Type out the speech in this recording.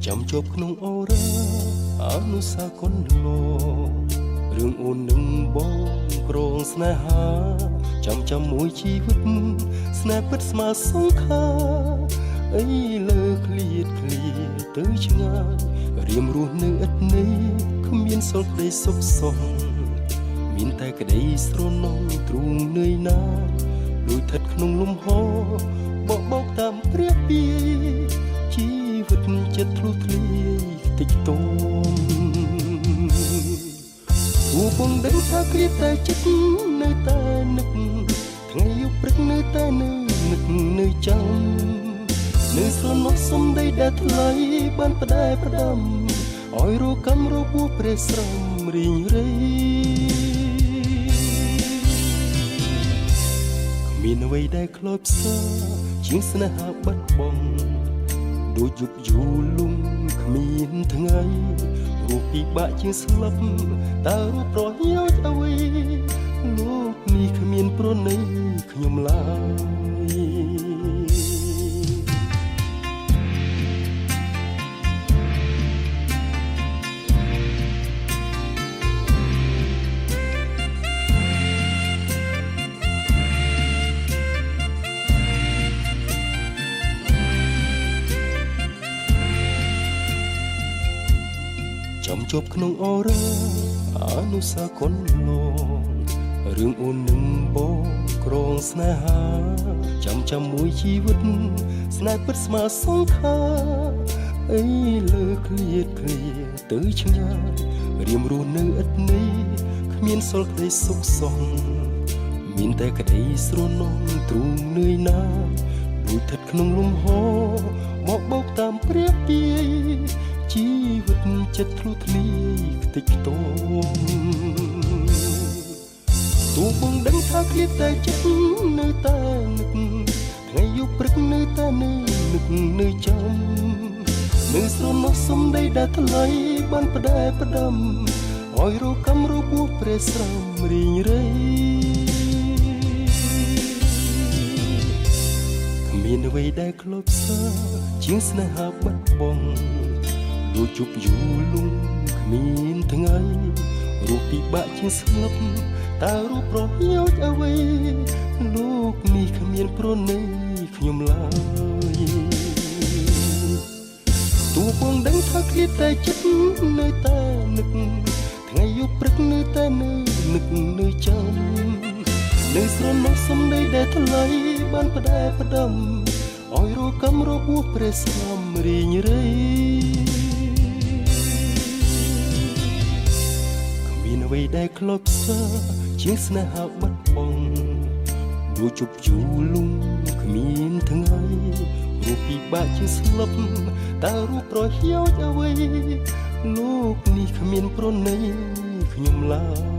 ចាំជាប់ក្នុងអូរ៉ាអនុស្សាវរីយ៍ឡរឿងអូននឹងបងក្រងស្នេហាចាំមួយជីវិតស្នេហ៍ពិតស្មើសងខាអីលើឃ្លាតទៅឆ្ងាយរៀមរស់នៅឥតន័យគ្មានសល់ក្តីសុខសោះមានតែក្តីស្រណងទ្រូងនឿយណាដូចស្ថិតក្នុងលំហបោកតាមព្រះពីជីវិតចិត្តធ្លុះធ្លាយតិចតួមគូបងដឹងថាគ្រាតែចិត្តនៅតែនឹកថ្ងៃយប់ព្រឹកនៅតែនឹកនៅចាំនៅស្រណោះសំដីដែលថ្លៃបានផ្ដែផ្ដាំឲ្យរកម្មរបួសព្រះស្រំរីងរៃគ្មានអ្វីដែលខ្លោចផ្សាជាងស្នេហាបាត់បង់ដូចយប់យូរលំគ្មានថ្ងៃរស់ពិបាកជាងស្លាប់តើរូបប្រយោជន៍អ្វីលោកនេះគ្មានប្រណីខ្ញុំឡើយចាំជាប់ក្នុងអូរ៉ាអនុស្សាវរីយ៍ឡរឿងអូននឹងបងក្រងស្នេហាចាំមួយជីវិតស្នេហ៍ពិតស្មើសងខាអីលើឃ្លាតទៅឆ្ងាយរៀមរស់នៅឥតន័យគ្មានសល់ក្តីសុខសោះមានតែក្តីស្រណងទ្រូងនឿយណាដូចស្ថិតក្នុងលំហបោកតាមព្រះពីជីវិតចិត្តធ្លុះធ្លាយតិចតួទោះបងដឹងថាឃ្លាតតែចិត្តនៅតែនឹកថ្ងៃយប់ព្រឹកនៅតែនឹកនៅចាំនៅស្រណោះសំដីដែលថ្លៃបានផ្ដែផ្ដាំឲ្យរកម្មរបួសព្រះស្រំរីងរៃគ្មានអ្វីដែលខ្លោចផ្សាជាងស្នេហាបាត់បង់ដូចជប់យូរលំគ្មានថ្ងៃរស់ពិបាកជាងស្លាប់តើរូបប្រយោជន៍អ្វីលោកនេះគ្មានប្រណីខ្ញុំឡើយទោះបងដឹងថាឃ្លាតតែចិត្តនៅតែនឹកថ្ងៃយប់ព្រឹកនៅតែនឹកនៅចាំនៅស្រណោះសំដីដែលថ្លៃបានផ្ដែផ្ដាំឲ្យរកម្មរបួសព្រះស្រំរីងរៃអ្វីដែលខ្លោចផ្សាជាងស្នេហាបាត់បង់ដូចជប់យូរលំគ្មានថ្ងៃរស់ពិបាកជាងស្លាប់តើរូបប្រយោជន៍អ្វីលោកនេះគ្មានប្រណីខ្ញុំឡើយ